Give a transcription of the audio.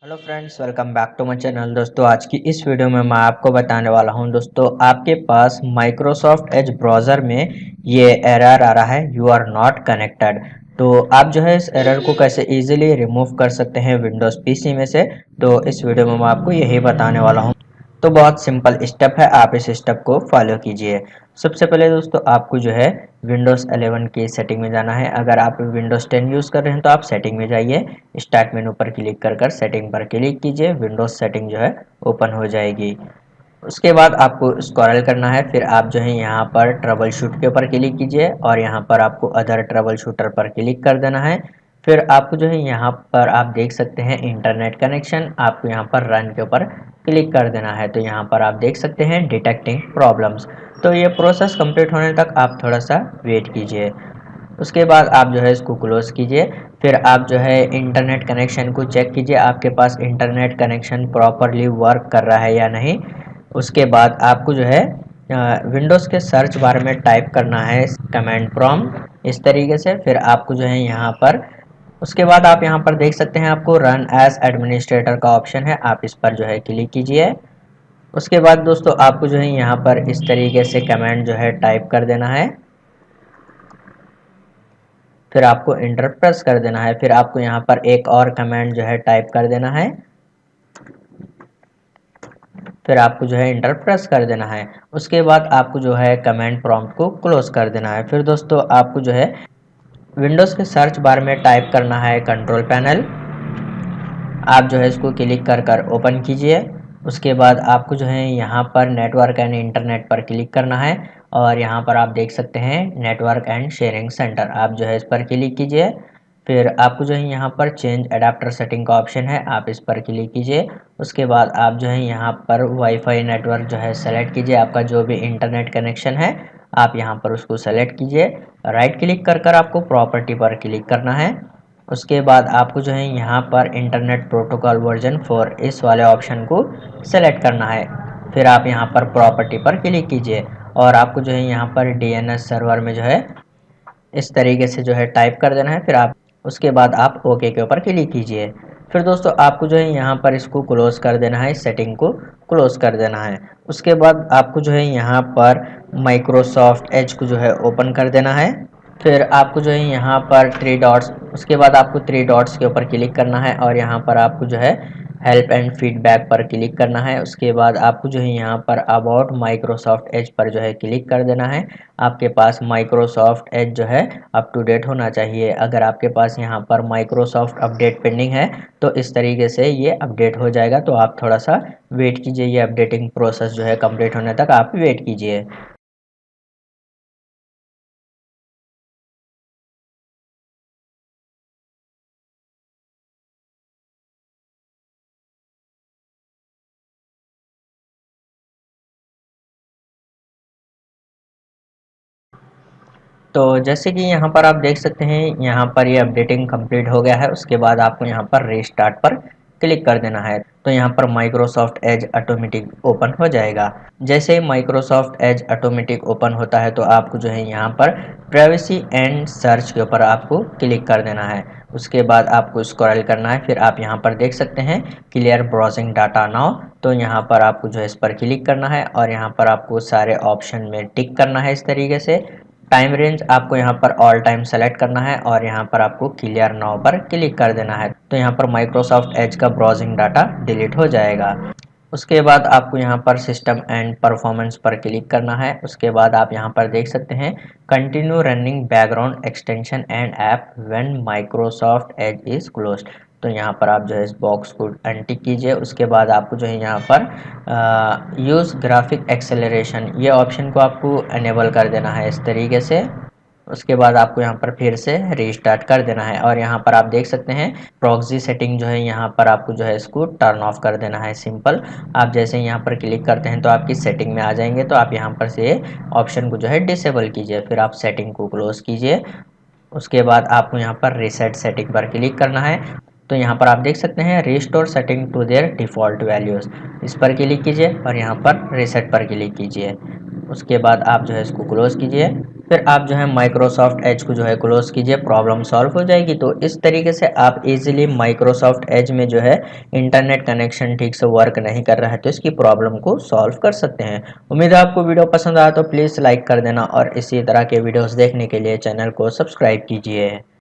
Hello friends, welcome back to my channel. दोस्तों, आज की इस वीडियो में मैं आपको बताने वाला हूं। दोस्तों, आपके पास माइक्रोसॉफ्ट एज ब्राउज़र में ये एरर आ रहा है, यू आर नॉट कनेक्टेड। तो आप जो है इस एरर को कैसे इजीली रिमूव कर सकते हैं विंडोज़ पीसी में से, तो इस वीडियो में मैं आपको यही बताने वाला हूं। तो बहुत सिंपल स्टेप है, आप इस स्टेप को फॉलो कीजिए। सबसे पहले दोस्तों, आपको जो है विंडोज़ 11 की सेटिंग में जाना है। अगर आप विंडोज़ 10 यूज़ कर रहे हैं तो आप सेटिंग में जाइए, स्टार्ट मेनू पर क्लिक कर सेटिंग पर क्लिक कीजिए, विंडोज़ सेटिंग जो है ओपन हो जाएगी। उसके बाद आपको स्क्रॉल करना है, फिर आप जो है यहाँ पर ट्रबल शूट के ऊपर क्लिक कीजिए और यहाँ पर आपको अदर ट्रबल शूटर पर क्लिक कर देना है। फिर आपको जो है यहाँ पर आप देख सकते हैं इंटरनेट कनेक्शन, आपको यहाँ पर रन के ऊपर क्लिक कर देना है। तो यहाँ पर आप देख सकते हैं डिटेक्टिंग प्रॉब्लम्स। तो ये प्रोसेस कंप्लीट होने तक आप थोड़ा सा वेट कीजिए। उसके बाद आप जो है इसको क्लोज कीजिए। फिर आप जो है इंटरनेट कनेक्शन को चेक कीजिए, आपके पास इंटरनेट कनेक्शन प्रॉपरली वर्क कर रहा है या नहीं। उसके बाद आपको जो है विंडोज़ के सर्च बार में टाइप करना है कमांड प्रॉम्प्ट इस तरीके से। फिर आपको जो है यहाँ पर उसके बाद आप यहाँ पर देख सकते हैं आपको रन एज एडमिनिस्ट्रेटर का ऑप्शन है, आप इस पर जो है क्लिक कीजिए। उसके बाद दोस्तों आपको जो है यहाँ पर इस तरीके से कमांड जो है टाइप कर देना है, फिर आपको इंटर प्रेस कर देना है। फिर आपको यहाँ पर एक और कमांड जो है टाइप कर देना है, फिर आपको जो है इंटर प्रेस कर देना है। उसके बाद आपको जो है कमांड प्रॉम्प्ट को क्लोज कर देना है। फिर दोस्तों आपको जो है विंडोज़ के सर्च बार में टाइप करना है कंट्रोल पैनल, आप जो है इसको क्लिक कर ओपन कीजिए। उसके बाद आपको जो है यहाँ पर नेटवर्क एंड इंटरनेट पर क्लिक करना है और यहाँ पर आप देख सकते हैं नेटवर्क एंड शेयरिंग सेंटर, आप जो है इस पर क्लिक कीजिए। फिर आपको जो है यहाँ पर चेंज अडेप्टर सेटिंग का ऑप्शन है, आप इस पर क्लिक कीजिए। उसके बाद आप जो है यहाँ पर वाईफाई नेटवर्क जो है सेलेक्ट कीजिए, आपका जो भी इंटरनेट कनेक्शन है आप यहाँ पर उसको सेलेक्ट कीजिए। राइट क्लिक कर आपको प्रॉपर्टी पर क्लिक करना है। उसके बाद आपको जो है यहाँ पर इंटरनेट प्रोटोकॉल वर्जन 4 इस वाले ऑप्शन को सेलेक्ट करना है। फिर आप यहाँ पर प्रॉपर्टी पर क्लिक कीजिए और आपको जो है यहाँ पर डीएनएस सर्वर में जो है इस तरीके से जो है टाइप कर देना है। फिर आप उसके बाद आप ओके के ऊपर क्लिक कीजिए। फिर दोस्तों आपको जो है यहाँ पर इसको क्लोज कर देना है, इस सेटिंग को क्लोज कर देना है। उसके बाद आपको जो है यहाँ पर माइक्रोसॉफ्ट एज को जो है ओपन कर देना है। फिर आपको जो है यहाँ पर थ्री डॉट्स, उसके बाद आपको थ्री डॉट्स के ऊपर क्लिक करना है और यहाँ पर आपको जो है हेल्प एंड फीडबैक पर क्लिक करना है। उसके बाद आपको जो है यहाँ पर अबाउट माइक्रोसॉफ्ट एज पर जो है क्लिक कर देना है। आपके पास माइक्रोसॉफ्ट एज जो है अप टू डेट होना चाहिए। अगर आपके पास यहाँ पर माइक्रोसॉफ्ट अपडेट पेंडिंग है तो इस तरीके से ये अपडेट हो जाएगा, तो आप थोड़ा सा वेट कीजिए, ये अपडेटिंग प्रोसेस जो है कंप्लीट होने तक आप वेट कीजिए। तो जैसे कि यहाँ पर आप देख सकते हैं यहाँ पर ये अपडेटिंग कंप्लीट हो गया है। उसके बाद आपको यहाँ पर रीस्टार्ट पर क्लिक कर देना है, तो यहाँ पर माइक्रोसॉफ्ट एज ऑटोमेटिक ओपन हो जाएगा। जैसे ही माइक्रोसॉफ्ट एज ऑटोमेटिक ओपन होता है तो आपको जो है यहाँ पर प्राइवेसी एंड सर्च के ऊपर आपको क्लिक कर देना है। उसके बाद आपको स्क्रॉल करना है, फिर आप यहाँ पर देख सकते हैं क्लियर ब्राउजिंग डाटा नाउ, तो यहाँ पर आपको जो है इस पर क्लिक करना है और यहाँ पर आपको सारे ऑप्शन में टिक करना है इस तरीके से। टाइम रेंज आपको यहाँ पर ऑल टाइम सेलेक्ट करना है और यहाँ पर आपको क्लियर नाउ पर क्लिक कर देना है, तो यहाँ पर माइक्रोसॉफ्ट एज का ब्राउजिंग डाटा डिलीट हो जाएगा। उसके बाद आपको यहाँ पर सिस्टम एंड परफॉर्मेंस पर क्लिक करना है। उसके बाद आप यहाँ पर देख सकते हैं continue running background extension and app when Microsoft Edge is closed, तो यहाँ पर आप जो है इस बॉक्स को अनटिक कीजिए। उसके बाद आपको जो है यहाँ पर यूज़ ग्राफिक एक्सेलरेशन ये ऑप्शन को आपको एनेबल कर देना है इस तरीके से। उसके बाद आपको यहाँ पर फिर से रीस्टार्ट कर देना है और यहाँ पर आप देख सकते हैं प्रॉक्सी सेटिंग जो है यहाँ पर आपको जो है इसको टर्न ऑफ कर देना है, सिंपल। आप जैसे यहाँ पर क्लिक करते हैं तो आपकी सेटिंग में आ जाएंगे, तो आप यहाँ पर से ऑप्शन को जो है डिसेबल कीजिए, फिर आप सेटिंग को क्लोज कीजिए। उसके बाद आपको यहाँ पर रीसेट सेटिंग पर क्लिक करना है, तो यहाँ पर आप देख सकते हैं restore setting to their default values, इस पर क्लिक कीजिए और यहाँ पर रीसेट पर क्लिक कीजिए। उसके बाद आप जो है इसको क्लोज कीजिए। फिर आप जो है माइक्रोसॉफ्ट एज को जो है क्लोज कीजिए, प्रॉब्लम सॉल्व हो जाएगी। तो इस तरीके से आप इजीली माइक्रोसॉफ्ट एज में जो है इंटरनेट कनेक्शन ठीक से वर्क नहीं कर रहा है तो इसकी प्रॉब्लम को सॉल्व कर सकते हैं। उम्मीद है आपको वीडियो पसंद आया तो प्लीज़ लाइक कर देना और इसी तरह के वीडियोस देखने के लिए चैनल को सब्सक्राइब कीजिए।